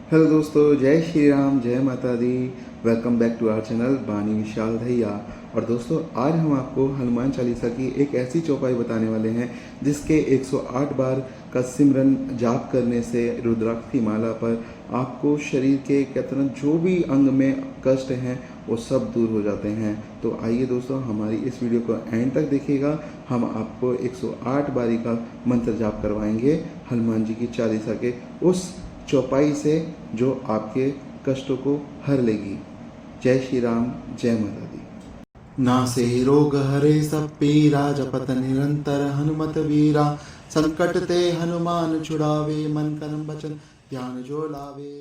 Hello दोस्तों, जय श्री राम, जय माता दी। Welcome back to our channel Bani Vishal धैया। और दोस्तों, आज हम आपको हनुमान चालीसा की एक ऐसी चौपाई बताने वाले हैं जिसके 108 बार का सिमरन जाप करने से रुद्राक्ष की माला पर आपको शरीर के कहते जो भी अंग में कष्ट हैं वो सब दूर हो जाते हैं। तो आइए दोस्तों, हमारी इस वीडियो को एंड तक देखिएगा। हम आपको 108 बारी का मंत्र जाप करवाएंगे हनुमान जी की चालीसा के उस चौपाई से जो आपके कष्टों को हर लेगी। जय श्री राम, जय माता दी। नासे रोग हरे सब पीरा, जपत निरंतर हनुमत वीरा। संकट ते हनुमान छुड़ावे, मन कर्म वचन ध्यान जो लावे।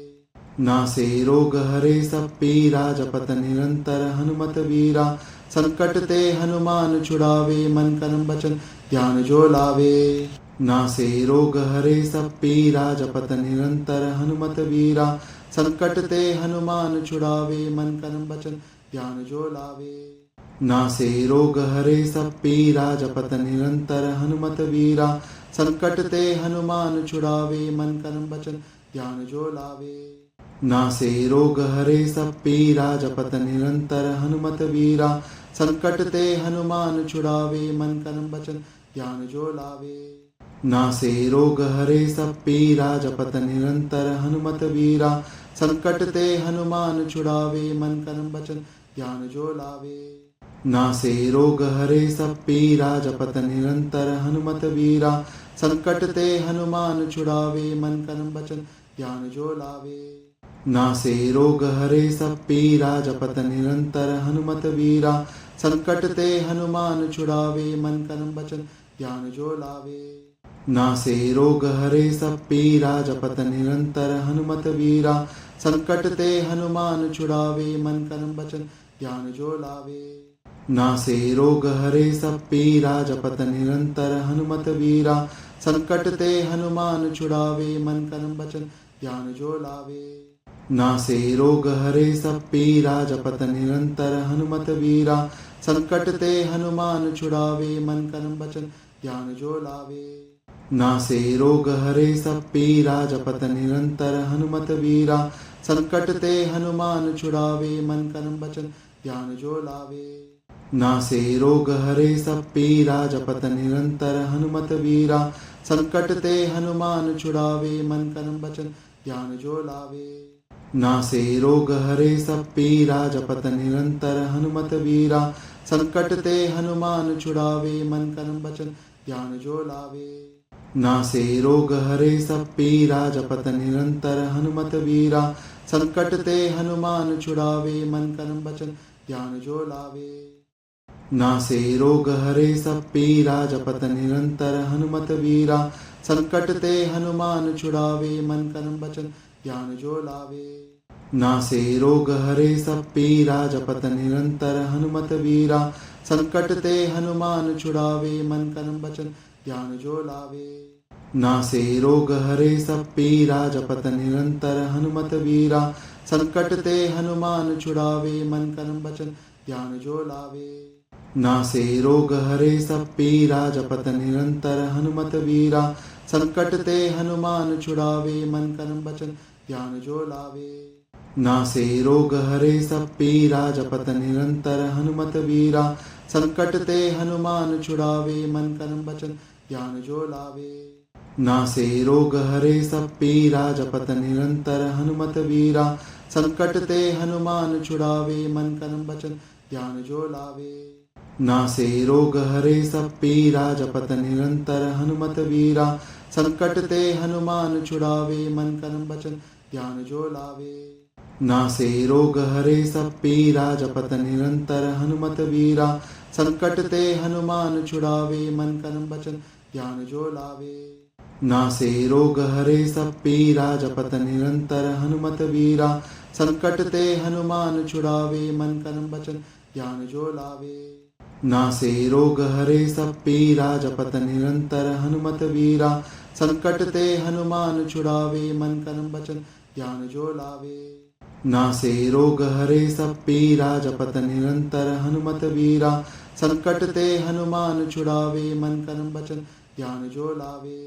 नासे रोग हरे सब पीरा, जपत निरंतर हनुमत वीरा। संकट ते हनुमान छुड़ावे, मन कर्म वचन ध्यान जो लावे। नासे रोग हरे सब पीरा, जपत निरंतर हनुमत वीरा। संकट ते हनुमान छुड़ावे, मन कर्म वचन ध्यान जो लावे। नासे रोग हरे सब पीरा, जपत निरंतर हनुमत वीरा। संकट ते हनुमान छुड़ावे, मन कर्म वचन ध्यान जो लावे। नासे रोग हरे सब पीरा, जपत निरंतर हनुमत वीरा। संकट ते हनुमान छुड़ावे, मन कर्म वचन ध्यान जो लावे। नासे रोग हरे सब पीरा, जपत निरंतर हनुमत वीरा। संकट ते हनुमान छुड़ावे, मन कर्म वचन ध्यान जो लावे। नासे रोग हरे सब पीरा, जपत निरंतर हनुमत वीरा। संकट ते हनुमान छुड़ावे, मन कर्म वचन ध्यान जो लावे। नासे रोग हरे सब पीरा, जपत निरंतर हनुमत वीरा। संकट ते हनुमान छुड़ावे, मन कर्म वचन ध्यान जो लावे। नासे रोग हरे सब पीरा, जपत निरंतर हनुमत वीरा। संकट ते हनुमान छुड़ावे, मन कर्म वचन ध्यान जो लावे। नासे रोग हरे सब पीरा, जपत निरंतर हनुमत वीरा। संकट ते हनुमान छुड़ावे, मन कर्म वचन ध्यान जो लावे। नासे रोग हरे सब पीरा, जपत निरंतर हनुमत वीरा। संकट ते हनुमान छुड़ावे, मन कर्म वचन ध्यान जो लावे। नासे रोग हरे सब पीरा, जपत निरंतर हनुमत वीरा। संकट ते हनुमान छुड़ावे, मन कर्म वचन ध्यान जो लावे। नासे रोग हरे सब पीरा, जपत निरंतर हनुमत वीरा। संकट ते हनुमान छुड़ावे, मन कर्म वचन ध्यान जो लावे। नासे रोग हरे सब पीरा, जपत निरंतर हनुमत वीरा। संकट ते हनुमान छुड़ावे, मन कर्म वचन ध्यान जो लावे। नासे रोग हरे सब पीरा, जपत निरंतर हनुमत वीरा। संकट ते हनुमान छुड़ावे, मन कर्म वचन ध्यान जो लावे। नासे रोग हरे सब पीरा, जपत निरंतर हनुमत वीरा। संकट ते हनुमान छुड़ावे, मन कर्म वचन ध्यान जो लावे। नासे रोग हरे सब पीरा, जपत निरंतर हनुमत वीरा। संकट ते हनुमान छुड़ावे, मन कर्म वचन ध्यान जो लावे। नासे रोग हरे सब पीरा, जपत निरंतर हनुमत वीरा। संकट ते हनुमान छुड़ावे, मन कर्म वचन ध्यान जो लावे। नासे रोग हरे सब पीरा, जपत निरंतर हनुमत वीरा। संकट ते हनुमान छुड़ावे, मन कर्म वचन ध्यान जो लावे। नासे रोग हरे सब पीरा, जपत निरंतर हनुमत वीरा। संकट ते हनुमान छुड़ावे, मन कर्म वचन ध्यान जो लावे। नासे रोग हरे सब पीरा, जपत निरंतर हनुमत वीरा। संकट ते हनुमान छुड़ावे, मन कर्म वचन ध्यान जो लावे। नासे रोग हरे सब पीरा, जपत निरंतर हनुमत वीरा। संकट ते हनुमान छुड़ावे, मन कर्म वचन ध्यान जो लावे। नासे रोग हरे सब पीरा, जपत निरंतर हनुमत वीरा। संकट ते हनुमान छुड़ावे, मन कर्म वचन ध्यान जो लावे। नासे रोग हरे सब पीरा, जपत निरंतर हनुमत वीरा। संकट ते हनुमान छुड़ावे, मन कर्म वचन ध्यान जो लावे। नासे रोग हरे सब पीरा, जपत निरंतर हनुमत वीरा। संकट ते हनुमान छुड़ावे, मन कर्म वचन ध्यान जो लावे। नासे रोग हरे सब पीरा, जपत निरंतर हनुमत वीरा। संकट ते हनुमान छुड़ावे, मन कर्म वचन ध्यान जो लावे।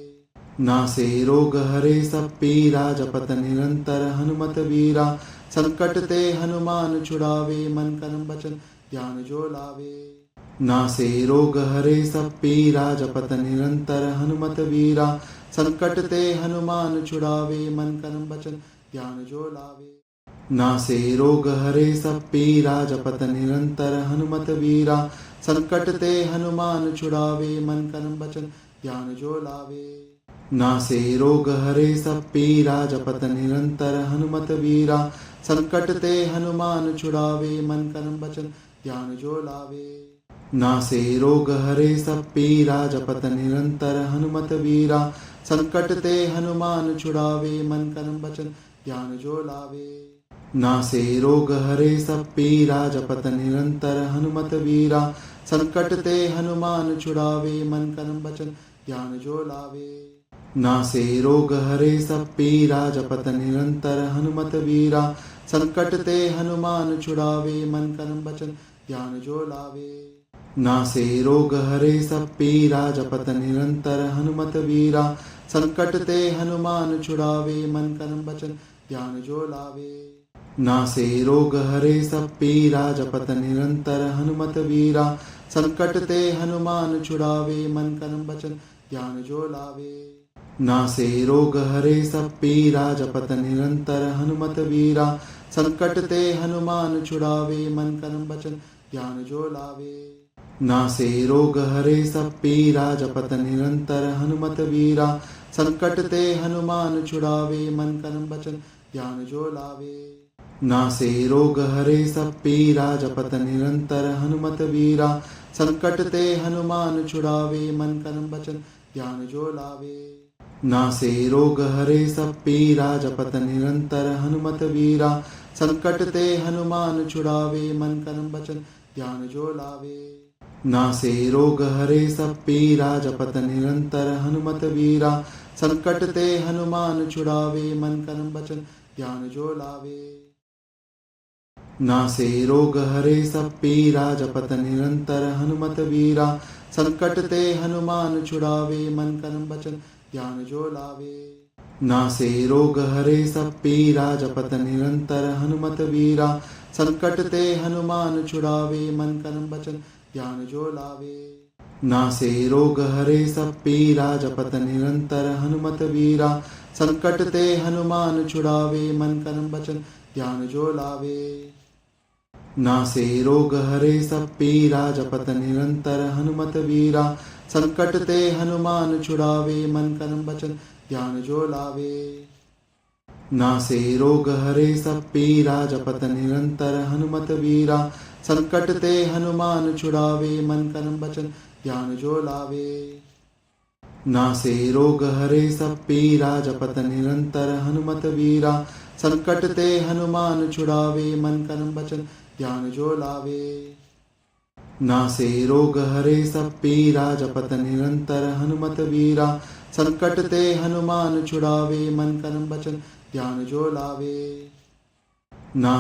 नासे रोग हरे सब पीरा जपत निरंतर हनुमत वीरा। संकट ते हनुमान छुड़ावे मन कर्म वचन ध्यान जो लावे। नासे रोग हरे सब पीरा जपत निरंतर हनुमत वीरा। संकट ते हनुमान छुड़ावे मन कर्म वचन ध्यान जो लावे। नासे रोग हरे सब पीरा जपत निरंतर हनुमत वीरा। संकट ते हनुमान छुड़ावे मन कर्म वचन ध्यान जो लावे। नासे रोग हरे सब पीरा जपत निरंतर हनुमत वीरा। संकट ते हनुमान छुड़ावे मन कर्म वचन ध्यान जो लावे। नासे रोग हरे सब पीरा जपत निरंतर हनुमत वीरा। संकट ते हनुमान छुड़ावे मन कर्म वचन ध्यान जो लावे। नासे रोग हरे सब पीरा जपत निरंतर हनुमत वीरा। संकट ते हनुमान छुड़ावे मन कर्म वचन ध्यान जो लावे। नासे रोग हरे सब पीरा जपत निरंतर हनुमत वीरा। संकट ते हनुमान छुड़ावे मन कर्म वचन ध्यान जो लावे। नासे रोग हरे सब पीरा जपत निरंतर हनुमत वीरा। संकट ते हनुमान छुड़ावे मन कर्म वचन ध्यान जो लावे। नासे रोग हरे सब पीरा जपत निरंतर हनुमत वीरा। संकट ते हनुमान छुड़ावे मन कर्म वचन ध्यान जो लावे। नासे रोग हरे सब पीरा जपत निरंतर हनुमत वीरा। संकट ते हनुमान छुड़ावे मन कर्म वचन ध्यान जो लावे। नासे रोग हरे सब पीरा जपत निरंतर हनुमत वीरा। संकट ते हनुमान छुड़ावे मन कर्म वचन ध्यान जो लावे। नासे रोग हरे सब पीरा जपत निरंतर हनुमत वीरा। संकट ते हनुमान छुड़ावे मन कर्म वचन ध्यान जो लावे। नासे रोग हरे सब पीरा जपत निरंतर हनुमत वीरा। संकट ते हनुमान छुड़ावे मन कर्म वचन ध्यान जो लावे। नासे रोग हरे सब पीरा जपत निरंतर हनुमत वीरा। संकट ते हनुमान छुड़ावे मन कर्म वचन ध्यान जो लावे। नासे रोग हरे सब पीरा जपत निरंतर हनुमत वीरा। संकट ते हनुमान छुड़ावे मन कर्म वचन ध्यान जो लावे। नासे रोग हरे सब पीरा जपत निरंतर हनुमत वीरा। संकट ते हनुमान छुड़ावे मन कर्म वचन ध्यान जो लावे। नासे रोग हरे सब पीरा जपत निरंतर हनुमत वीरा। संकट ते हनुमान छुड़ावे मन कर्म वचन ध्यान जो लावे। नासे रोग हरे सब पीरा जपत निरंतर हनुमत वीरा। संकट ते हनुमान छुड़ावे मन कर्म वचन ध्यान जो लावे। नासे रोग हरे सब पीरा जपत निरंतर हनुमत वीरा। संकट ते हनुमान छुड़ावे मन कर्म वचन ध्यान जो लावे। नासे रोग हरे सब पीरा जपत निरंतर हनुमत वीरा। संकट ते हनुमान छुड़ावे मन कर्म वचन ध्यान जो लावे। नासे रोग हरे सब पीरा जपत निरंतर हनुमत वीरा। संकट ते हनुमान छुड़ावे मन कर्म वचन ध्यान जो लावे।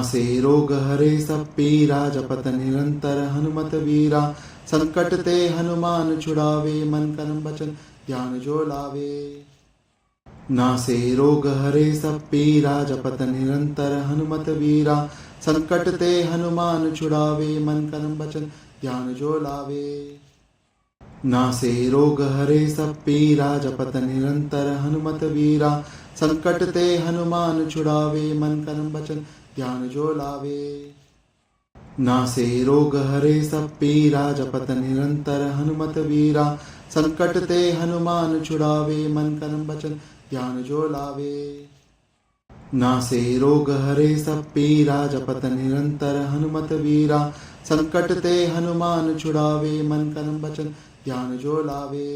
नासे रोग हरे सब पीरा जपत निरंतर हनुमत वीरा। संकट ते हनुमान छुड़ावे मन कर्म वचन ध्यान जो लावे। नासे रोग हरे सब पीरा जपत निरंतर हनुमत वीरा। संकट ते हनुमान छुड़ावे मन कर्म वचन ध्यान जो लावे। नासे रोग हरे सब पीरा जपत निरंतर हनुमत वीरा। संकट ते हनुमान छुड़ावे मन कर्म वचन ध्यान जो लावे। नासे रोग हरे सब पीरा जपत निरंतर हनुमत वीरा। संकट ते हनुमान छुड़ावे मन कर्म वचन ध्यान जो लावे। नासे रोग हरे सब पीरा जपत निरंतर हनुमत वीरा। संकट ते हनुमान छुड़ावे मन कर्म वचन ध्यान जो लावे।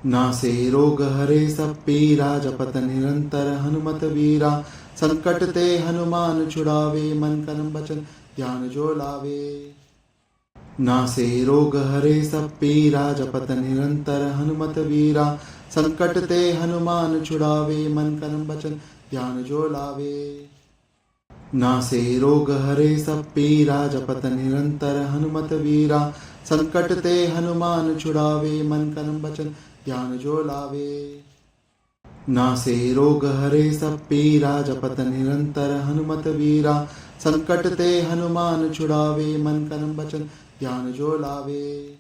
नासे रोग हरे सब पीरा जपत निरंतर हनुमत वीरा। संकट ते हनुमान छुड़ावे मन कर्म वचन ध्यान जो लावे। नासे रोग हरे सब पीरा जपत निरंतर हनुमत वीरा। संकट ते हनुमान छुड़ावे मन कर्म वचन ध्यान जो लावे। नासे रोग हरे सब पीरा जपत निरंतर हनुमत वीरा। संकट ते हनुमान छुड़ावे मन कर्म वचन ज्ञान जो लावे। नासे रोग हरे सब पीरा, जपत निरंतर हनुमत वीरा। संकट ते हनुमान छुड़ावे, मन कर्म वचन ज्ञान जो लावे।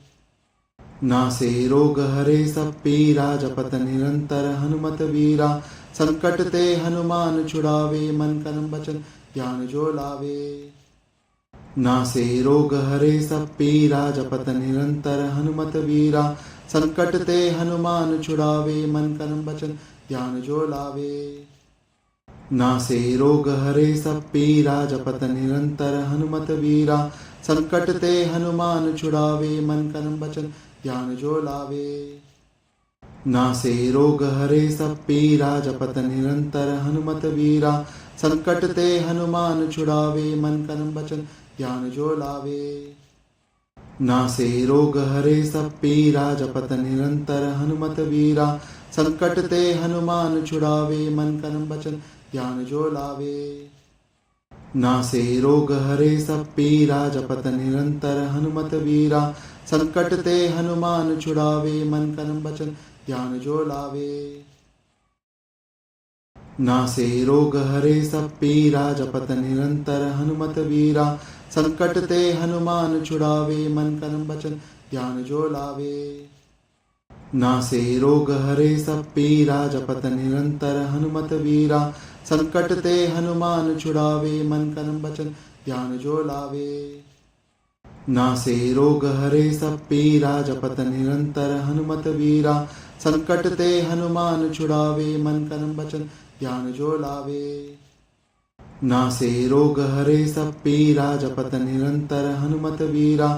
नासे रोग हरे सब पीरा, जपत निरंतर हनुमत वीरा। संकट ते हनुमान छुड़ावे, मन कर्म वचन ज्ञान जो लावे। नासे रोग हरे सब पीरा, जपत निरंतर हनुमत वीरा। संकट ते हनुमान छुड़ावे, मन कर्म वचन ज्ञान जो लावे। नासे रोग हरे सब पीरा, जपत निरंतर हनुमत वीरा। संकट ते हनुमान छुड़ावे, मन कर्म वचन ज्ञान जो लावे। नासे रोग हरे सब पीरा, जपत निरंतर हनुमत वीरा। संकट ते हनुमान छुड़ावे, मन कर्म वचन ज्ञान जो लावे। नासे रोग हरे सब पीरा, जपत निरंतर हनुमत वीरा। संकट ते हनुमान छुड़ावे, मन कर्म वचन ज्ञान जो लावे। नासे रोग हरे सब पीरा, जपत निरंतर हनुमत वीरा। संकट ते हनुमान छुड़ावे, मन कर्म वचन ज्ञान जो लावे। नासे रोग हरे सब पीरा, जपत निरंतर हनुमत वीरा। संकट ते हनुमान छुड़ावे, मन कर्म वचन ज्ञान जो लावे। नासे रोग हरे सब पीरा, जपत निरंतर हनुमत वीरा। संकट ते हनुमान छुड़ावे, मन कर्म वचन ज्ञान जो लावे। नासे रोग हरे सब पीरा, जपत निरंतर हनुमत वीरा। संकट ते हनुमान छुड़ावे, मन कर्म वचन ज्ञान जो लावे। नासे रोग हरे सब पीरा, जपत निरंतर हनुमत वीरा।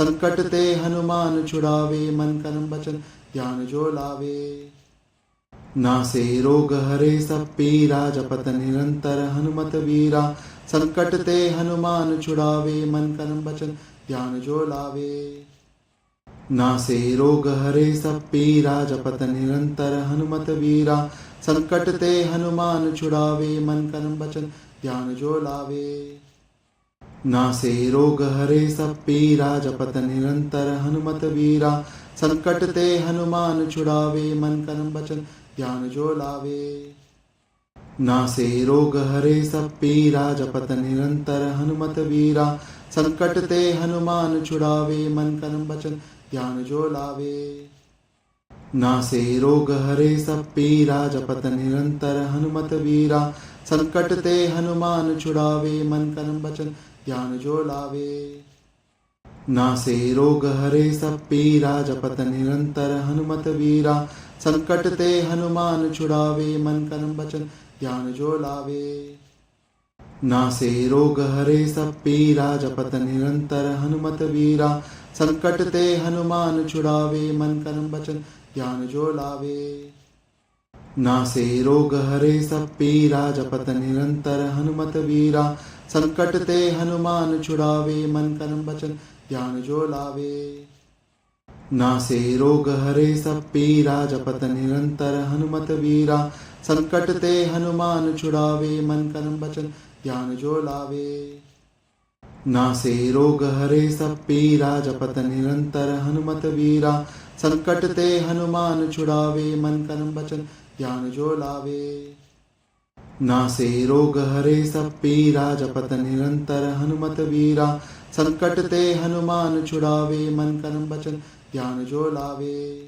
संकट ते हनुमान छुड़ावे, मन कर्म वचन ज्ञान जो लावे। नासे रोग हरे सब पीरा, जपत निरंतर हनुमत वीरा। संकट ते हनुमान छुड़ावे, मन कर्म वचन ज्ञान जो लावे। नासे रोग हरे सब पीरा, जपत निरंतर हनुमत वीरा। संकट ते हनुमान छुड़ावे, मन कर्म वचन ज्ञान जो लावे। नासे रोग हरे सब पीरा, जपत निरंतर हनुमत वीरा। संकट ते हनुमान छुड़ावे, मन कर्म वचन ज्ञान जो लावे। नासे रोग हरे सब पीरा, जपत निरंतर हनुमत वीरा। संकट ते हनुमान छुड़ावे, मन कर्म वचन ज्ञान जो लावे। नासे रोग हरे सब पीरा, जपत निरंतर हनुमत वीरा। संकट ते हनुमान छुड़ावे, मन कर्म वचन ज्ञान जो लावे। नासे रोग हरे सब पीरा, जपत निरंतर हनुमत वीरा। संकट ते हनुमान छुड़ावे, मन कर्म वचन ज्ञान जो लावे। नासे रोग हरे सब पीरा, जपत निरंतर हनुमत वीरा। संकट ते हनुमान छुड़ावे, मन कर्म वचन ज्ञान जो लावे। नासे रोग हरे सब पीरा, जपत निरंतर हनुमत वीरा। संकट ते हनुमान छुड़ावे, मन कर्म वचन ज्ञान जो लावे। नासे रोग हरे सब पीरा, जपत निरंतर हनुमत वीरा। संकट ते हनुमान छुड़ावे, मन कर्म वचन ज्ञान जो लावे। नासे रोग हरे सब पीरा, जपत निरंतर हनुमत वीरा। संकट ते हनुमान छुड़ावे, मन कर्म वचन ज्ञान जो लावे। नासे रोग हरे सब पीरा, जपत निरंतर हनुमत वीरा। संकट ते हनुमान छुड़ावे, मन कर्म वचन ज्ञान जो लावे।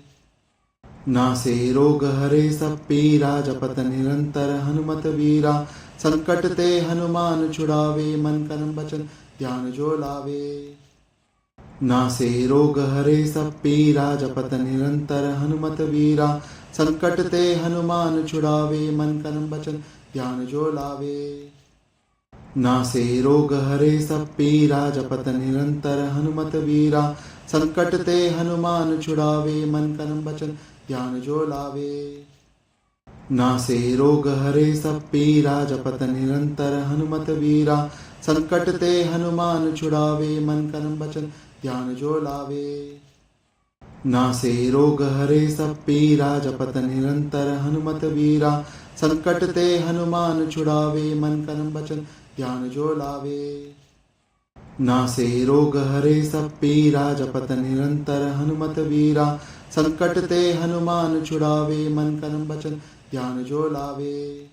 नासे रोग हरे सब पीरा, जपत निरंतर हनुमत वीरा। संकट ते हनुमान छुड़ावे, मन कर्म वचन ज्ञान जो लावे। नासे रोग हरे सब पीरा, जपत निरंतर हनुमत वीरा। संकट ते हनुमान छुड़ावे, मन कर्म वचन ज्ञान जो लावे। नासे रोग हरे सब पीरा, जपत निरंतर हनुमत वीरा। संकट ते हनुमान छुड़ावे, मन कर्म वचन ज्ञान जो लावे। नासे रोग हरे सब पीरा, जपत निरंतर हनुमत वीरा। संकट ते हनुमान छुड़ावे, मन कर्म वचन ज्ञान जो लावे। नासे रोग हरे सब पीरा, जपत निरंतर हनुमत वीरा। संकट ते हनुमान छुड़ावे, मन कर्म वचन ज्ञान जो लावे। नासे रोग हरे सब पीरा, जपत निरंतर हनुमत वीरा। संकट ते हनुमान छुड़ावे, मन कर्म वचन ध्यान जो लावे।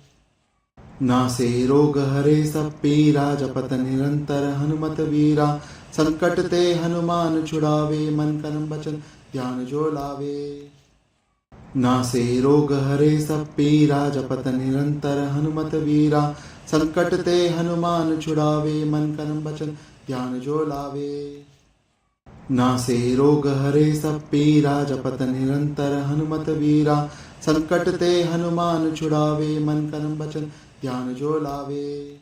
नासे रोग हरे सब पीरा, जपत निरंतर हनुमत वीरा। संकट ते हनुमान छुड़ावे, मन कर्म वचन ध्यान जो लावे। नासे रोग हरे सब पीरा, जपत निरंतर हनुमत वीरा। संकट ते हनुमान छुड़ावे, मन कर्म वचन ध्यान जो लावे। नासे रोग हरे सब पीरा, जपत निरंतर हनुमत वीरा। संकट ते हनुमान छुड़ावे, मन कर्म वचन ध्यान जो लावे।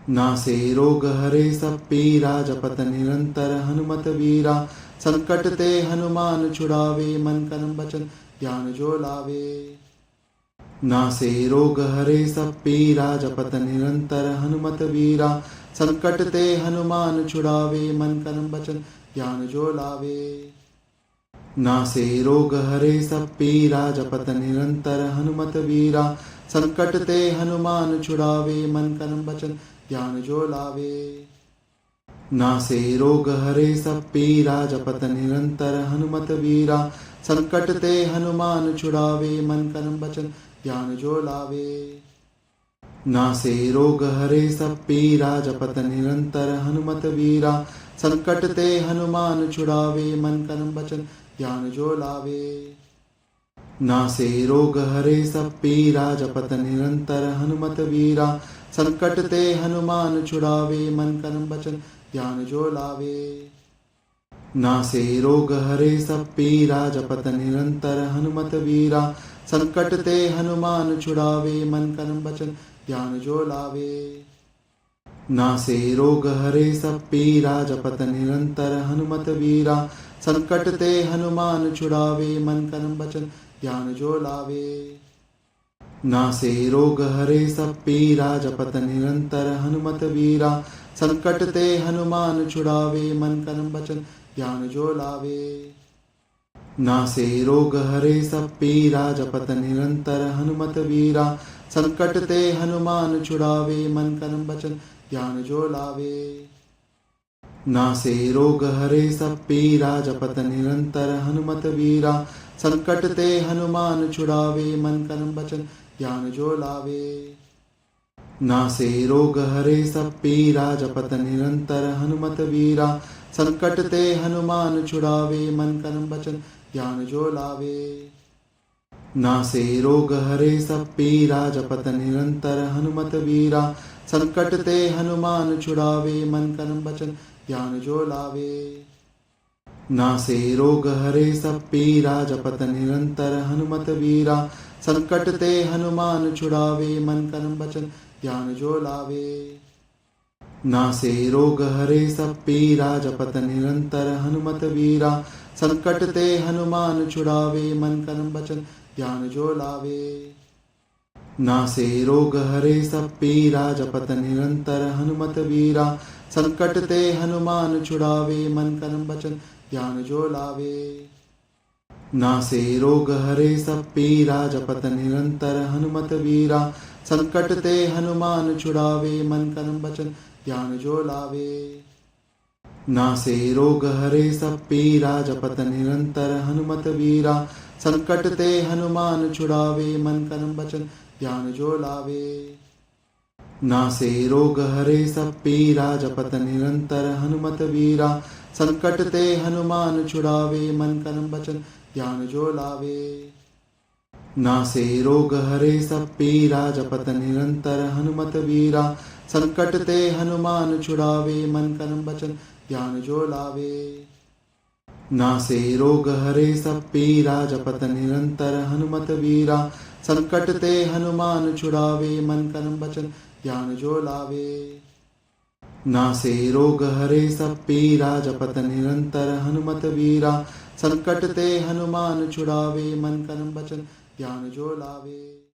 नासे रोग हरे सब पीरा, जपत निरंतर हनुमत वीरा। संकट ते हनुमान छुड़ावे, मन कर्म वचन ध्यान जो लावे। नासे रोग हरे सब पीरा, जपत निरंतर हनुमत वीरा। संकट ते हनुमान छुड़ावे, मन कर्म वचन ध्यान जो लावे। नासे रोग हरे सब पीरा, जपत निरंतर हनुमत वीरा। संकट ते हनुमान छुड़ावे, मन कर्म वचन ध्यान जो लावे। नासे रोग हरे सब पीरा, जपत निरंतर हनुमत वीरा। संकट ते हनुमान छुड़ावे, मन कर्म वचन ध्यान जो लावे। नासे रोग हरे सब पीरा, जपत निरंतर हनुमत वीरा। संकट ते हनुमान छुड़ावे, मन कर्म वचन ध्यान जो लावे। नासे रोग हरे सब पीरा, जपत निरंतर हनुमत वीरा। संकट ते हनुमान छुड़ावे, मन कर्म वचन ध्यान जो लावे। नासे रोग हरे सब पीरा, जपत निरंतर हनुमत वीरा। संकट ते हनुमान छुड़ावे, मन कर्म वचन ध्यान जो लावे। नासे रोग हरे सब पीरा, जपत निरंतर हनुमत वीरा। संकट ते हनुमान छुड़ावे, मन कर्म वचन ध्यान जो लावे। नासे रोग हरे सब पीरा, जपत निरंतर हनुमत वीरा। संकट ते हनुमान छुड़ावे, मन कर्म वचन ध्यान जो लावे। नासे रोग हरे सब पीरा, जपत निरंतर हनुमत वीरा। संकट ते हनुमान छुड़ावे, मन कर्म वचन ध्यान जो लावे। नासे रोग हरे सब पीरा, जपत निरंतर हनुमत वीरा। संकट ते हनुमान छुड़ावे, मन कर्म वचन ध्यान जो लावे। नासे रोग हरे सब पीरा, जपत निरंतर हनुमत वीरा। संकट ते हनुमान छुड़ावे, मन कर्म वचन ध्यान जो लावे। नासे रोग हरे सब पीरा, जपत निरंतर हनुमत वीरा। संकट ते हनुमान छुड़ावे, मन कर्म वचन ध्यान जो लावे। नासे रोग हरे सब पीरा, जपत निरंतर हनुमत वीरा। संकट ते हनुमान छुड़ावे, मन कर्म वचन ध्यान जो लावे। नासे रोग हरे सब पीरा, जपत निरंतर हनुमत वीरा। संकट ते हनुमान छुड़ावे, मन कर्म वचन ध्यान जो लावे। नासे रोग हरे सब पीरा, जपत निरंतर हनुमत वीरा। संकट ते हनुमान छुड़ावे, मन कर्म वचन ध्यान जो लावे। नासे रोग हरे सब पीरा, जपत निरंतर हनुमत वीरा। संकट ते हनुमान छुड़ावे, मन कर्म वचन ध्यान जो लावे। नासे रोग हरे सब पीरा, जपत निरंतर हनुमत वीरा। संकट ते हनुमान छुड़ावे, मन कर्म वचन ध्यान जो लावे। नासे रोग हरे सब पीरा, जपत निरंतर हनुमत वीरा। संकट ते हनुमान छुड़ावे, मन कर्म वचन ध्यान जो लावे। नासे रोग हरे सब पीरा, जपत निरंतर हनुमत वीरा। संकट ते हनुमान छुड़ावे, मन कर्म वचन ध्यान जो लावे। नासे रोग हरे सब पीरा, जपत निरंतर हनुमत वीरा। संकट ते हनुमान छुड़ावे, मन कर्म वचन ध्यान जो लावे। नासे रोग हरे सब पीरा, जपत निरंतर हनुमत वीरा। संकट ते हनुमान छुड़ावे, मन कर्म वचन ध्यान जो लावे।